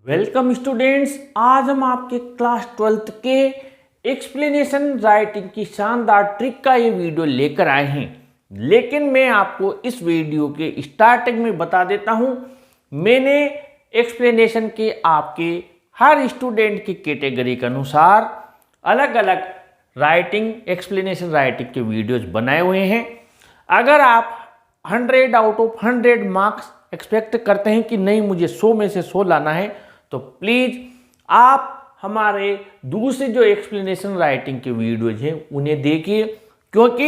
Welcome students. आज हम आपके क्लास 12th के एक्सप्लेनेशन राइटिंग की शानदार ट्रिक का ये वीडियो लेकर आए हैं। लेकिन मैं आपको इस वीडियो के स्टार्टिंग में बता देता हूँ, मैंने एक्सप्लेनेशन के आपके हर स्टूडेंट की कैटेगरी के अनुसार अलग अलग राइटिंग एक्सप्लेनेशन राइटिंग के वीडियोज बनाए हुए हैं। अगर आप 100 आउट ऑफ 100 मार्क्स एक्सपेक्ट करते हैं कि नहीं मुझे 100 में से 100 लाना है, तो प्लीज़ आप हमारे दूसरे जो एक्सप्लेनेशन राइटिंग के वीडियोज हैं उन्हें देखिए, क्योंकि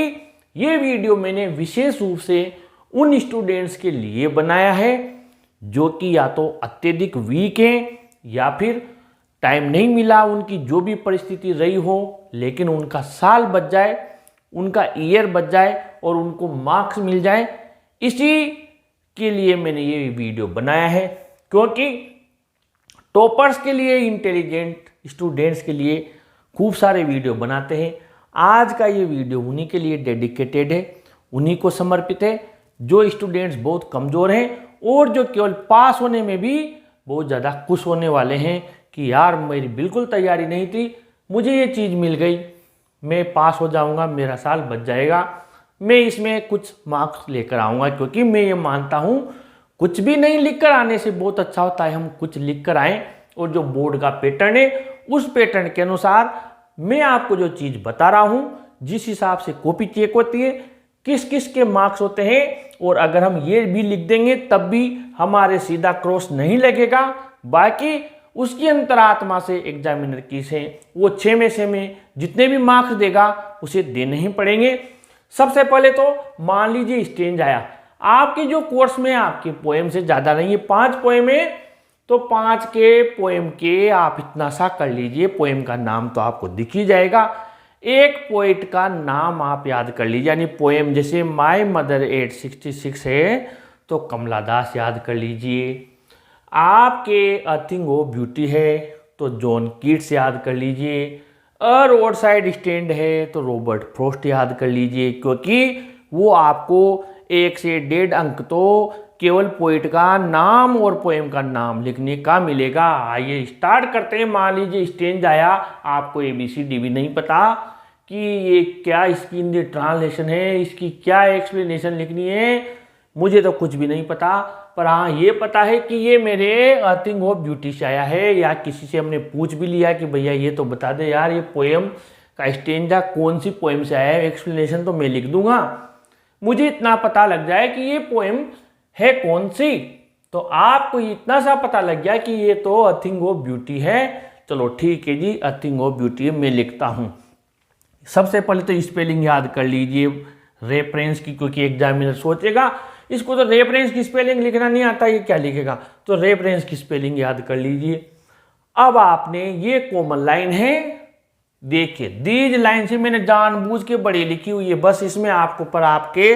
ये वीडियो मैंने विशेष रूप से उन स्टूडेंट्स के लिए बनाया है जो कि या तो अत्यधिक वीक हैं या फिर टाइम नहीं मिला, उनकी जो भी परिस्थिति रही हो, लेकिन उनका साल बच जाए, उनका ईयर बच जाए और उनको मार्क्स मिल जाए। इसी के लिए मैंने ये वीडियो बनाया है, क्योंकि टॉपर्स के लिए, इंटेलिजेंट स्टूडेंट्स के लिए खूब सारे वीडियो बनाते हैं। आज का ये वीडियो उन्हीं के लिए डेडिकेटेड है, उन्हीं को समर्पित है जो स्टूडेंट्स बहुत कमज़ोर हैं और जो केवल पास होने में भी बहुत ज़्यादा खुश होने वाले हैं कि यार मेरी बिल्कुल तैयारी नहीं थी, मुझे ये चीज़ मिल गई, मैं पास हो जाऊंगा, मेरा साल बच जाएगा, मैं इसमें कुछ मार्क्स लेकर आऊँगा। क्योंकि मैं ये मानता हूँ कुछ भी नहीं लिख कर आने से बहुत अच्छा होता है हम कुछ लिख कर आएँ, और जो बोर्ड का पैटर्न है उस पैटर्न के अनुसार मैं आपको जो चीज़ बता रहा हूँ, जिस हिसाब से कॉपी चेक होती है, किस किस के मार्क्स होते हैं, और अगर हम ये भी लिख देंगे तब भी हमारे सीधा क्रॉस नहीं लगेगा। बाकी उसकी अंतरात्मा से एग्जामिनर की से वो 6 में से में जितने भी मार्क्स देगा उसे देने ही पड़ेंगे। सबसे पहले तो मान लीजिए स्टेंज आया, आपके जो कोर्स में आपके पोएम से ज़्यादा नहीं है, 5 पोएम है, तो 5 के पोएम के आप इतना सा कर लीजिए, पोएम का नाम तो आपको दिख ही जाएगा। एक पोइट का नाम आप याद कर लीजिए, यानी पोएम जैसे माय मदर 866 है तो कमला दास याद कर लीजिए। आपके अ थिंग ऑफ ब्यूटी है तो जॉन कीट्स याद कर लीजिए। अ रोड साइड स्टैंड है तो रॉबर्ट फ्रॉस्ट याद कर लीजिए, क्योंकि वो आपको 1 से 1.5 अंक तो केवल पोइट का नाम और पोएम का नाम लिखने का मिलेगा। आइए स्टार्ट करते हैं। मान लीजिए स्टेंज आया, आपको ABCD भी नहीं पता कि ये क्या इसकी ट्रांसलेशन है, इसकी क्या एक्सप्लेनेशन लिखनी है, मुझे तो कुछ भी नहीं पता। पर हाँ ये पता है कि ये मेरे अ थिंग ऑफ ब्यूटी से आया है, या किसी से हमने पूछ भी लिया कि भैया ये तो बता दे यार ये पोएम का स्टेंजा कौन सी पोएम से आया है, एक्सप्लेनेशन तो मैं लिख दूंगा, मुझे इतना पता लग जाए कि ये पोएम है कौन सी, तो आपको इतना सा पता लग गया कि ये तो अ थिंग ऑफ ब्यूटी है। चलो ठीक है जी, अ थिंग ऑफ ब्यूटी मैं लिखता हूँ। सबसे पहले तो स्पेलिंग याद कर लीजिए रेफरेंस की, क्योंकि एग्जामिनर सोचेगा इसको तो रेफरेंस की स्पेलिंग लिखना नहीं आता, ये क्या लिखेगा, तो रेफरेंस की स्पेलिंग याद कर लीजिए। अब आपने ये कॉमन लाइन है, देखिए दीज लाइन से मैंने जानबूझ के बड़ी लिखी हुई है, बस इसमें आपको पर आपके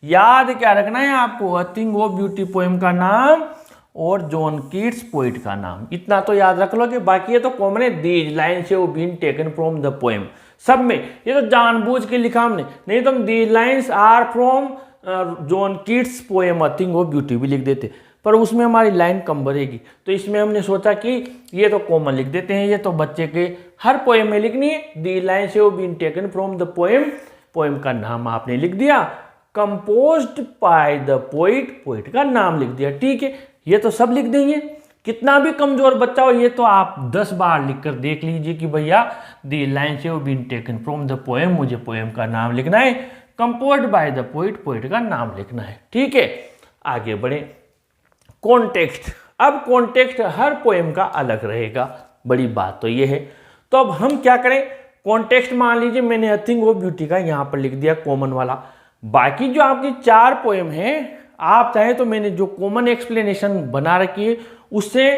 याद क्या रखना है, आपको अ थिंग ऑफ ब्यूटी पोएम का नाम और जॉन कीट्स पोइट का नाम, इतना तो याद रख लो कि बाकी ये तो कॉमन है। दीज लाइन से वो been taken from the poem, सब में ये तो जानबूझ के लिखा हमने, नहीं तो हम these lines are from John Keats poem a thing of beauty भी लिख देते, पर उसमें हमारी लाइन कम भरेगी, तो इसमें हमने सोचा कि ये तो कॉमन लिख देते हैं, ये तो बच्चे के हर पोएम में लिखनी है। दी लाइन से वो been taken from the poem, poem का नाम आपने लिख दिया। Composed by the poet, poet का नाम लिख दिया, ठीक है, ये तो सब लिख देंगे। कितना भी कमजोर बच्चा हो ये तो आप 10 बार लिखकर देख लीजिए कि भैया दी लाइन से वो been taken from the poem, मुझे पोएम का नाम लिखना है, composed by the poet, poet का नाम लिखना है, ठीक है। आगे बढ़े, कॉन्टेक्स्ट। अब कॉन्टेक्स्ट हर पोएम का अलग रहेगा, बड़ी बात तो ये है। तो अब हम क्या करें, कॉन्टेक्स्ट मान लीजिए मैंने अ थिंग ऑफ ब्यूटी का यहाँ पर लिख दिया कॉमन वाला, बाकी जो आपकी 4 पोएम हैं आप चाहे तो मैंने जो कॉमन एक्सप्लेनेशन बना रखी है उससे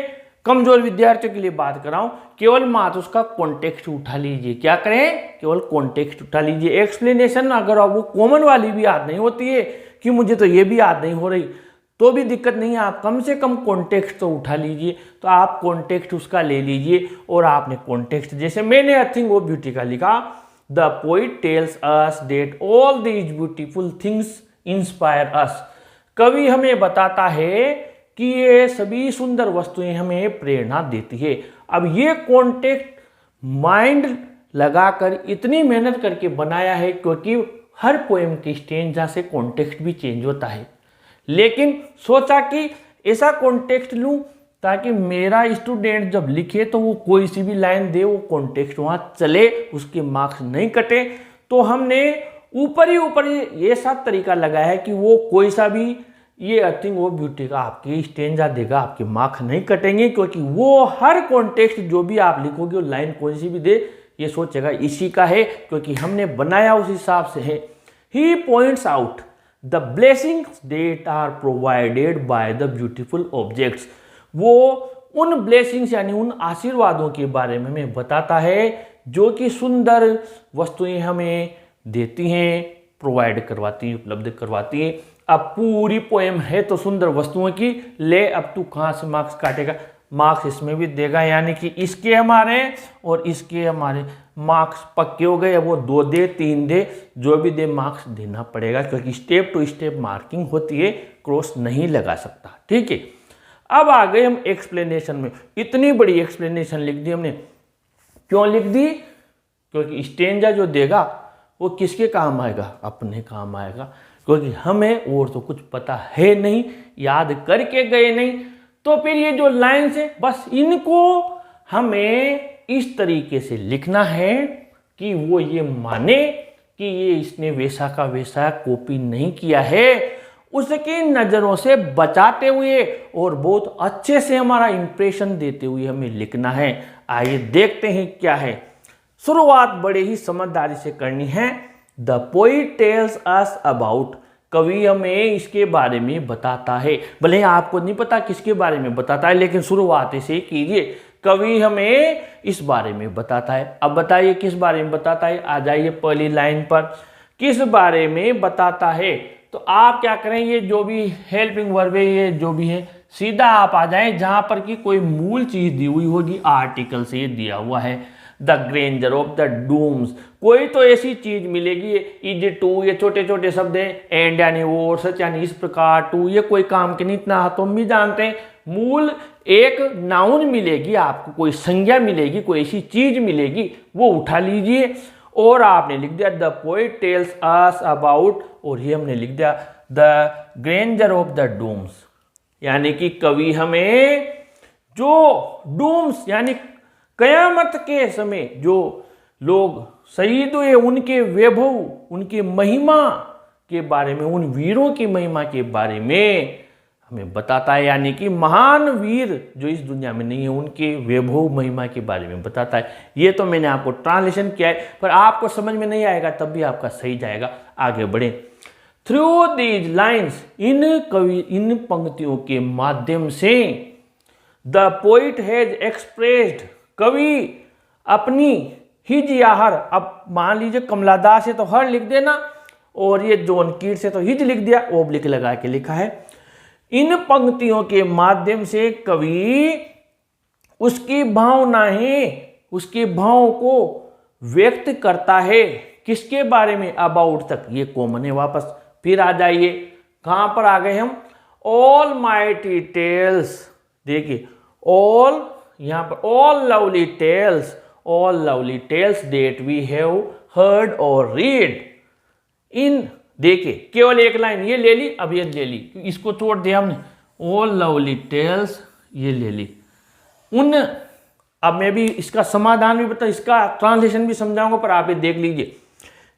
कमजोर विद्यार्थियों के लिए बात कर रहा हूं, केवल मात्र उसका कॉन्टेक्स्ट उठा लीजिए। क्या करें, केवल कॉन्टेक्स्ट उठा लीजिए। एक्सप्लेनेशन अगर वो कॉमन वाली भी याद नहीं होती है कि मुझे तो ये भी याद नहीं हो रही, तो भी दिक्कत नहीं है, आप कम से कम कॉन्टेक्स्ट तो उठा लीजिए। तो आप कॉन्टेक्स्ट उसका ले लीजिए, और आपने कॉन्टेक्स्ट जैसे मैंने अ थिंग ऑफ ब्यूटी का लिखा, the poet tells us that all these beautiful things inspire अस। कवि हमें बताता है कि ये सभी सुंदर वस्तुएं हमें प्रेरणा देती है। अब ये कॉन्टेक्स्ट माइंड लगाकर इतनी मेहनत करके बनाया है क्योंकि हर पोएम की स्टेंजा से कॉन्टेक्स्ट भी चेंज होता है, लेकिन सोचा कि ऐसा कॉन्टेक्स्ट लूं ताकि मेरा स्टूडेंट जब लिखे तो वो कोई सी भी लाइन दे, वो कॉन्टेक्स्ट वहाँ चले, उसके मार्क्स नहीं कटे। तो हमने ऊपर ही ये सब तरीका लगाया है कि वो कोई सा भी ये अर्थिंग वो ब्यूटी का आपकी स्टेंजा देगा, आपके मार्क्स नहीं कटेंगे, क्योंकि वो हर कॉन्टेक्स्ट जो भी आप लिखोगे वो लाइन कोई सी भी दे ये सोचेगा इसी का है, क्योंकि हमने बनाया उस हिसाब से है। He points out the blessings that are provided by the beautiful objects. वो उन ब्लेसिंग्स यानी उन आशीर्वादों के बारे में हमें बताता है जो कि सुंदर वस्तुएं हमें देती हैं, प्रोवाइड करवाती हैं, उपलब्ध करवाती हैं। अब पूरी पोएम है तो सुंदर वस्तुओं की, ले अब तू कहाँ से मार्क्स काटेगा, मार्क्स इसमें भी देगा, यानी कि इसके हमारे और इसके हमारे मार्क्स पक्के हो गए। वो 2 दे 3 दे जो भी दे मार्क्स देना पड़ेगा, क्योंकि स्टेप टू स्टेप मार्किंग होती है, क्रॉस नहीं लगा सकता। ठीक है, अब आ गए हम एक्सप्लेनेशन में। इतनी बड़ी एक्सप्लेनेशन लिख दी हमने, क्यों लिख दी? क्योंकि स्टेंजा जो देगा वो किसके काम आएगा? अपने काम आएगा, क्योंकि हमें और तो कुछ पता है नहीं, याद करके गए नहीं। तो फिर ये जो लाइन्स है बस इनको हमें इस तरीके से लिखना है कि वो ये माने कि ये इसने वैसा का वैसा कॉपी नहीं किया है, उसकी नज़रों से बचाते हुए और बहुत अच्छे से हमारा इंप्रेशन देते हुए हमें लिखना है। आइए देखते हैं क्या है। शुरुआत बड़े ही समझदारी से करनी है। The poet tales us about, कवि हमें इसके बारे में बताता है। भले ही आपको नहीं पता किसके बारे में बताता है, लेकिन शुरुआत से कीजिए। कवि हमें इस बारे में बताता है। अब बताइए किस बारे में बताता है? आ जाइए पहली लाइन पर, किस बारे में बताता है। तो आप क्या करें, ये जो भी हेल्पिंग वर्ब है, ये जो भी है, सीधा आप आ जाएं जहां पर कि कोई मूल चीज दी हुई होगी, आर्टिकल से दिया हुआ है। The grandeur of the dooms, कोई तो ऐसी चीज मिलेगी। इज टू, ये छोटे छोटे शब्द हैं, एंड यानी वो, सच यानी इस प्रकार, टू ये कोई काम के नहीं, इतना तो हम भी जानते हैं। मूल एक नाउन मिलेगी आपको, कोई संज्ञा मिलेगी, कोई ऐसी चीज मिलेगी, वो उठा लीजिए। और आपने लिख दिया the poet tells us about, और ये हमने लिख दिया the grandeur of the dooms, यानी कि कवि हमें जो डूम्स यानी कयामत के समय जो लोग शहीद हुए उनके वैभव, उनकी महिमा के बारे में, उन वीरों की महिमा के बारे में हमें बताता है। यानी कि महान वीर जो इस दुनिया में नहीं है उनके वैभव महिमा के बारे में बताता है। ये तो मैंने आपको ट्रांसलेशन किया है, पर आपको समझ में नहीं आएगा तब भी आपका सही जाएगा। आगे बढ़े। थ्रू दीज लाइन्स, इन पंक्तियों के माध्यम से द पोइट हैज एक्सप्रेस्ड, कवि अपनी हिज या हर, अब मान लीजिए कमला दास है तो हर लिख देना, और ये जॉन कीट्स है तो हिज लिख दिया, ओब्लिक लगा के लिखा है। इन पंक्तियों के माध्यम से कवि उसकी भावनाएं, उसके भावों को व्यक्त करता है। किसके बारे में? अबाउट तक ये कॉमन है। वापस फिर आ जाइए, कहां पर आ गए हम? ऑल माइटी टेल्स, देखिए ऑल, यहां पर all lovely tales that we have heard और रीड इन, देखिए केवल एक लाइन ये ले ली, अब ये ले ली, इसको छोड़ दिया हमने। ऑल लवली टेल्स ये ले ली उन, अब मैं भी इसका समाधान भी बता, इसका ट्रांसलेशन भी समझाऊंगा, पर आप ये देख लीजिए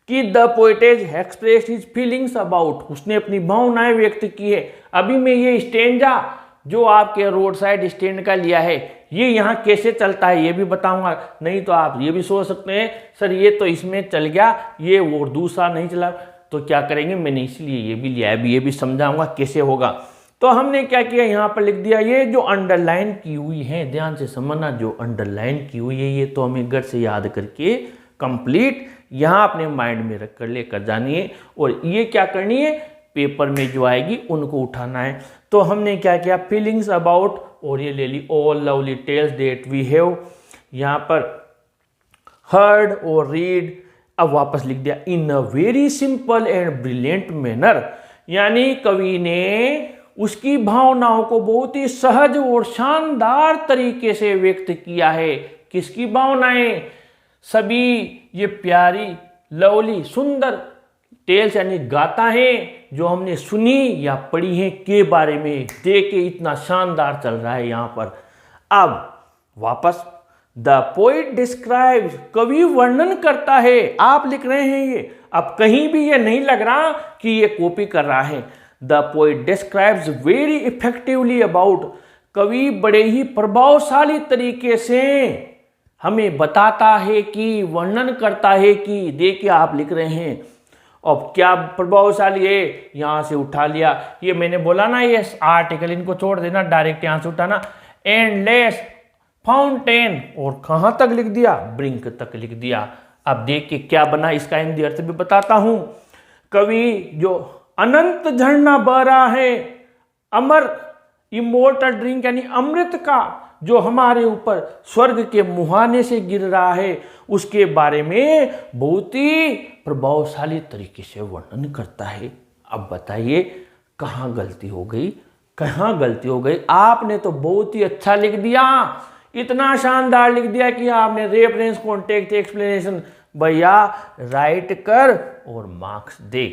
कि the poet has expressed his feelings about, उसने अपनी भावनाएं व्यक्त की है। अभी मैं ये स्टेंजा जो आपके रोड साइड स्टैंड का लिया है, ये यहाँ कैसे चलता है ये भी बताऊंगा। नहीं तो आप ये भी सोच सकते हैं सर ये तो इसमें चल गया, ये और दूसरा नहीं चला, तो क्या करेंगे, मैंने इसलिए ये भी लिया है, अभी ये भी समझाऊंगा कैसे होगा। तो हमने क्या किया, यहाँ पर लिख दिया, ये जो अंडरलाइन की हुई है, ध्यान से समझना, जो अंडरलाइन की हुई है ये तो हमें घर से याद करके कंप्लीट यहाँ अपने माइंड में रख कर लेकर जानी है, और ये क्या करनी है, पेपर में जो आएगी उनको उठाना है। तो हमने क्या किया, फीलिंग्स अबाउट, और ये ले ली all lovely tales that we have, यहाँ पर हर्ड और रीड। अब वापस लिख दिया in a very simple and brilliant manner, यानी कवि ने उसकी भावनाओं को बहुत ही सहज और शानदार तरीके से व्यक्त किया है। किसकी भावनाएं? सभी ये प्यारी लवली सुंदर टेल्स यानी गाथाएं जो हमने सुनी या पढ़ी हैं के बारे में देखिए, इतना शानदार चल रहा है यहाँ पर। अब वापस द पोइट डिस्क्राइब्स, कवि वर्णन करता है। आप लिख रहे हैं ये, अब कहीं भी ये नहीं लग रहा कि ये कॉपी कर रहा है। The poet describes very effectively about, कवि बड़े ही प्रभावशाली तरीके से हमें बताता है कि, वर्णन करता है कि, देखिए आप लिख रहे हैं। अब क्या प्रभावशाली है, यहाँ से उठा लिया, ये मैंने बोला ना, ये आर्टिकल इनको छोड़ देना, डायरेक्ट यहाँ से उठाना। एंडलेस फाउंटेन, और कहाँ तक लिख दिया? ब्रिंक तक लिख दिया। अब देखिए क्या बना, इसका हिंदी अर्थ भी बताता हूं। कवि जो अनंत झरना बह रहा है, अमर इमोर्टल ड्रिंक यानी अमृत का जो हमारे ऊपर स्वर्ग के मुहाने से गिर रहा है, उसके बारे में बहुत ही प्रभावशाली तरीके से वर्णन करता है। अब बताइए कहाँ गलती हो गई, कहाँ गलती हो गई? आपने तो बहुत ही अच्छा लिख दिया, इतना शानदार लिख दिया कि आपने रेफरेंस, कॉन्टेक्स्ट, एक्सप्लेनेशन भैया राइट कर और मार्क्स दे।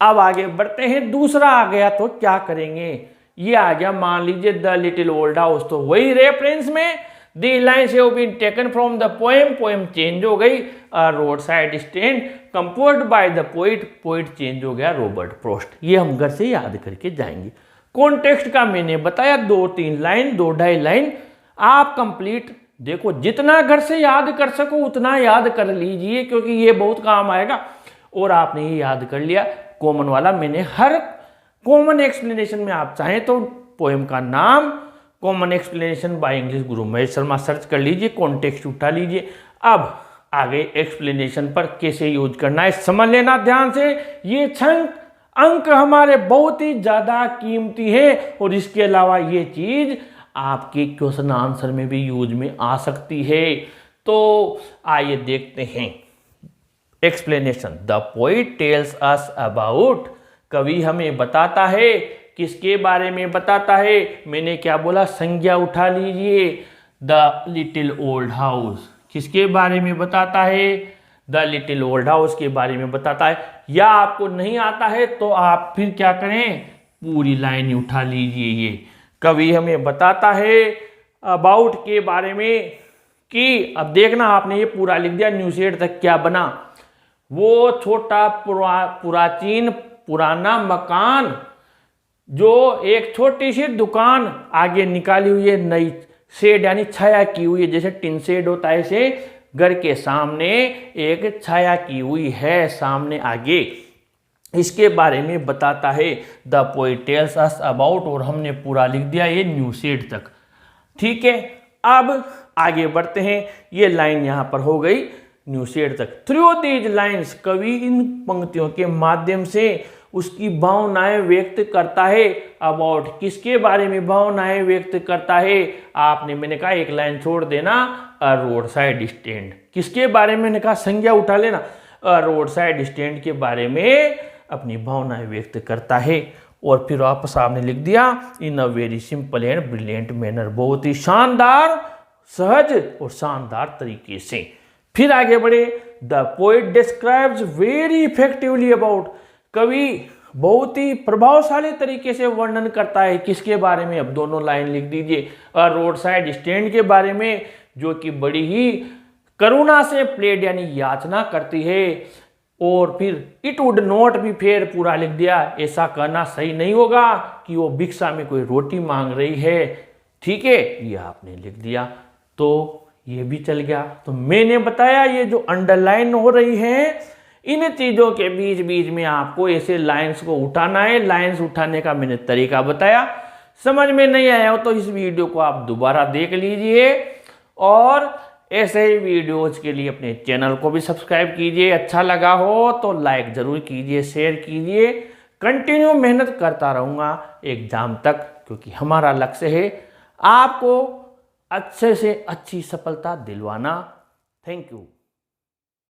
अब आगे बढ़ते हैं, दूसरा आ गया तो क्या करेंगे? ये आ गया, मान लीजिए द लिटिल ओल्ड हाउस, तो वही रेफरेंस में the lines have been taken from the poem, poem change हो गई। Roadside stand composed by the poet, poet change हो गया रॉबर्ट फ्रॉस्ट। ये हम घर से याद करके जाएंगे। कॉन्टेक्स्ट का मैंने बताया 2-3 लाइन, 2-2.5 लाइन आप कंप्लीट, देखो जितना घर से याद कर सको उतना याद कर लीजिए, क्योंकि ये बहुत काम आएगा। और आपने ये याद कर लिया कॉमन वाला, मैंने हर कॉमन एक्सप्लेनेशन में आप चाहें तो पोएम का नाम common explanation by English Guru Mahesh Sharma search कर लीजिए, कॉन्टेक्स्ट उठा लीजिए। अब आगे एक्सप्लेनेशन पर कैसे यूज करना है समझ लेना ध्यान से। ये 6 अंक हमारे बहुत ही ज़्यादा कीमती है, और इसके अलावा ये चीज़ आपके क्वेश्चन आंसर में भी यूज में आ सकती है। तो आइए देखते हैं explanation. The poet tales us about, कवि हमें बताता है, किसके बारे में बताता है? मैंने क्या बोला, संज्ञा उठा लीजिए। द लिटिल ओल्ड हाउस किसके बारे में बताता है? द लिटिल ओल्ड हाउस के बारे में बताता है। या आपको नहीं आता है तो आप फिर क्या करें, पूरी लाइन उठा लीजिए। ये कवि हमें बताता है अबाउट के बारे में कि, अब देखना आपने ये पूरा लिख दिया, न्यूसेड तक क्या बना, वो छोटा प्राचीन पुराना मकान जो एक छोटी सी दुकान आगे निकाली हुई है, नई शेड यानी छाया की हुई है, जैसे टिन शेड होता है, ऐसे घर के सामने एक छाया की हुई है सामने आगे, इसके बारे में बताता है। The poet tells us about, और हमने पूरा लिख दिया ये न्यू शेड तक। ठीक है, अब आगे बढ़ते हैं। ये लाइन यहाँ पर हो गई न्यू शेड तक। थ्रू दीज लाइन्स, कवि इन पंक्तियों के माध्यम से उसकी भावनाएं व्यक्त करता है। अबाउट किसके बारे में भावनाएं व्यक्त करता है? आपने, मैंने कहा एक लाइन छोड़ देना, अ रोड साइड स्टैंड किसके बारे में? मैंने कहा संज्ञा उठा लेना, अ रोड साइड स्टैंड के बारे में अपनी भावनाएं व्यक्त करता है। और फिर वापस आपने लिख दिया in a very simple and brilliant manner, बहुत ही शानदार, सहज और शानदार तरीके से। फिर आगे बढ़े, the poet describes very effectively about, कवि बहुत ही प्रभावशाली तरीके से वर्णन करता है किसके बारे में? अब दोनों लाइन लिख दीजिए, रोड साइड स्टैंड के बारे में, जो कि बड़ी ही करुणा से प्लेड यानी याचना करती है। और फिर it would not be fair पूरा लिख दिया, ऐसा कहना सही नहीं होगा कि वो भिक्षा में कोई रोटी मांग रही है। ठीक है, ये आपने लिख दिया, तो ये भी चल गया। तो मैंने बताया ये जो अंडरलाइन हो रही है, इन चीजों के बीच बीच में आपको ऐसे लाइंस को उठाना है। लाइंस उठाने का मैंने तरीका बताया, समझ में नहीं आया हो तो इस वीडियो को आप दोबारा देख लीजिए, और ऐसे ही वीडियोज के लिए अपने चैनल को भी सब्सक्राइब कीजिए। अच्छा लगा हो तो लाइक ज़रूर कीजिए, शेयर कीजिए। कंटिन्यू मेहनत करता रहूँगा एग्जाम तक, क्योंकि हमारा लक्ष्य है आपको अच्छे से अच्छी सफलता दिलवाना। Thank you.